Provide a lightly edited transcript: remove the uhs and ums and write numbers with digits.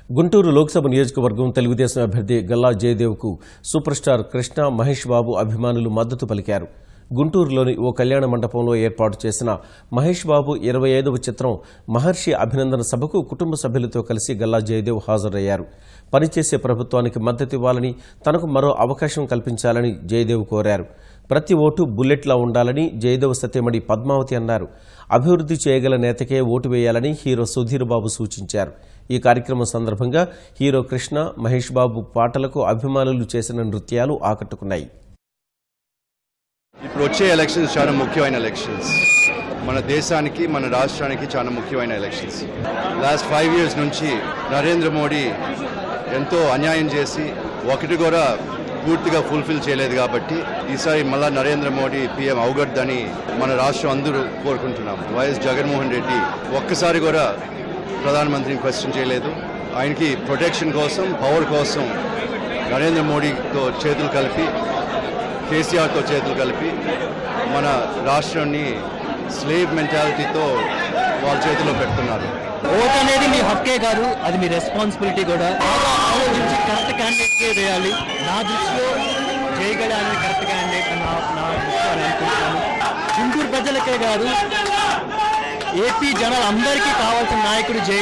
గుంటూరు లోక్సభ నియోజకవర్గం తెలుగుదేశం అభ్యర్థి Galla జయదేవ్కు super star Krishna, Mahesh Babu అభిమానులు మద్దతు పలికారు. గుంటూరులోని ఓ కళ్యాణ మండపంలో ఏర్పాటు చేసిన మహేష్ బాబు 25వ చిత్రం మహర్షి అభినందన సభకు కుటుంబ సభ్యులతో కలిసి గల్లా జయదేవ్ హాజరయ్యారు. పనిచేసే ప్రభుత్వానికి మద్దతు ఇవ్వాలని, తనకు మరో అవకాశం కల్పించాలని జయదేవ్ కోరారు. ప్రతి ఓటు బుల్లెట్లా ఉండాలని జయదేవ్ సతీమణి పద్మావతి అన్నారు. అభివృద్ధి చేయగల నేతకే ఓటు వేయాలని హీరో సుధీర్ బాబు సూచించారు. ఈ కార్యక్రమం సందర్భంగా హీరో కృష్ణ, మహేష్ బాబు పాటలకు అభిమానులు చేసిన నృత్యాలు ఆకట్టుకున్నాయి. ఇప్పుడు వచ్చే ఎలక్షన్స్ చాలా ముఖ్యమైన ఎలక్షన్స్. మన దేశానికి, మన రాష్ట్రానికి చాలా ముఖ్యమైన ఎలక్షన్స్. లాస్ట్ 5 years నుంచి నరేంద్ర మోడీ ఎంతో అన్యాయం చేసి ఒకటి కూడా పూర్తిగా ఫుల్ఫిల్ చేయలేదు. కాబట్టి ఈసారి మళ్ళా నరేంద్ర మోడీ పీఎం అవగొద్దని మన రాష్ట్రం అందరూ కోరుకుంటున్నాం. వైఎస్ జగన్మోహన్ రెడ్డి ఒక్కసారి కూడా ప్రధానమంత్రిని క్వశ్చన్ చేయలేదు. ఆయనకి ప్రొటెక్షన్ కోసం, పవర్ కోసం నరేంద్ర మోడీతో చేతులు కలిపి, కేసీఆర్తో చేతులు కలిపి మన రాష్ట్రాన్ని స్లేవ్ మెంటాలిటీతో వాళ్ళ చేతిలో పెడుతున్నారు. ఓట్ అనేది మీ హక్కే కాదు, అది మీ రెస్పాన్సిబిలిటీ కూడా. ఆలోచించి కరెక్ట్ క్యాండిడేట్కే వేయాలి. నా దృష్టిలో జయగడ అనేది కరెక్ట్ క్యాండిడేట్ నా దృష్టిలో అనుకుంటున్నాను. గుంటూరు ప్రజలకే కాదు, ఏపీ జనాలు అందరికీ కావాల్సిన నాయకుడు జై.